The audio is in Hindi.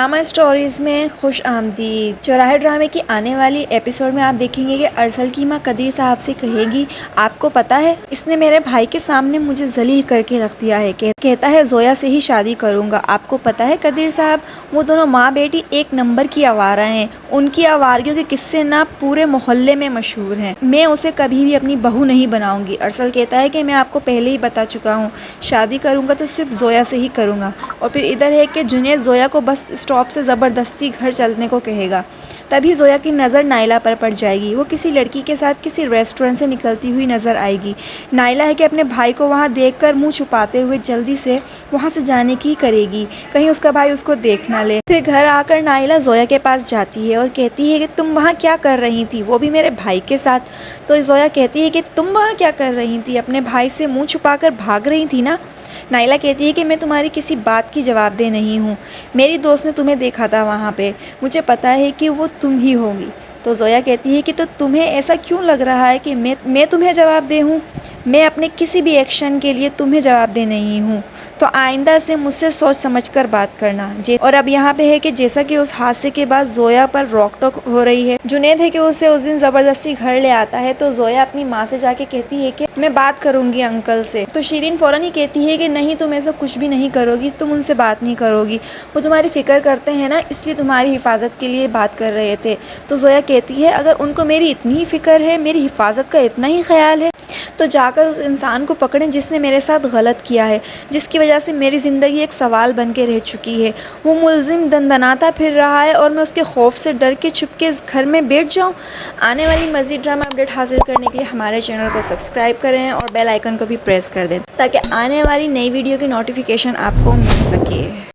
ड्रामा स्टोरीज़ में खुश आमदीद। चौराहे ड्रामे की आने वाली एपिसोड में आप देखेंगे कि अरसल की माँ कदीर साहब से कहेगी, आपको पता है इसने मेरे भाई के सामने मुझे जलील करके रख दिया है। कहता है जोया से ही शादी करूँगा। आपको पता है कदीर साहब, वो दोनों माँ बेटी एक नंबर की आवारा हैं। उनकी आवारियों के किस्से ना पूरे मोहल्ले में मशहूर हैं। मैं उसे कभी भी अपनी बहू नहीं बनाऊँगी। अरसल कहता है कि मैं आपको पहले ही बता चुका हूँ, शादी करूँगा तो सिर्फ जोया से ही करूँगा। और फिर इधर है कि जुनैद जोया को बस स्टॉप से ज़बरदस्ती घर चलने को कहेगा। तभी जोया की नज़र नाइला पर पड़ जाएगी। वो किसी लड़की के साथ किसी रेस्टोरेंट से निकलती हुई नज़र आएगी। नाइला है कि अपने भाई को वहाँ देखकर मुंह छुपाते हुए जल्दी से वहाँ से जाने की करेगी, कहीं उसका भाई उसको देख ना ले। फिर घर आकर नाइला जोया के पास जाती है और कहती है कि तुम वहाँ क्या कर रही थी, वो भी मेरे भाई के साथ। तो जोया कहती है कि तुम वहाँ क्या कर रही थी, अपने भाई से मुँह छुपाकर भाग रही थी ना। नाइला कहती है कि मैं तुम्हारी किसी बात की जवाबदेह नहीं हूँ। मेरी दोस्त ने तुम्हें देखा था वहाँ पे, मुझे पता है कि वो तुम ही होगी। तो जोया कहती है कि तो तुम्हें ऐसा क्यों लग रहा है कि मैं तुम्हें जवाबदेह हूँ? मैं अपने किसी भी एक्शन के लिए तुम्हें जवाबदेह नहीं हूँ। तो आइंदा से मुझसे सोच समझकर बात करना। और अब यहाँ पे है कि जैसा कि उस हादसे के बाद जोया पर रोक टोक हो रही है। जुनैद है कि उसे उस दिन ज़बरदस्ती घर ले आता है। तो जोया अपनी माँ से जाके कहती है कि मैं बात करूँगी अंकल से। तो शीरीन फ़ौरन ही कहती है कि नहीं, तुम ऐसा कुछ भी नहीं करोगी, तुम उनसे बात नहीं करोगी। वो तुम्हारी फ़िक्र करते हैं ना, इसलिए तुम्हारी हिफाजत के लिए बात कर रहे थे। तो जोया कहती है अगर उनको मेरी इतनी ही फ़िक्र है, मेरी हिफाजत का इतना ही ख्याल है, तो जाकर उस इंसान को पकड़ें जिसने मेरे साथ गलत किया है, जिसकी वजह से मेरी ज़िंदगी एक सवाल बन के रह चुकी है। वो मुलजिम दंदनाता फिर रहा है और मैं उसके खौफ से डर के छुप के इस घर में बैठ जाऊं। आने वाली मज़ीद ड्रामा अपडेट हासिल करने के लिए हमारे चैनल को सब्सक्राइब करें और बेल आइकन को भी प्रेस कर दें ताकि आने वाली नई वीडियो की नोटिफिकेशन आपको मिल सके।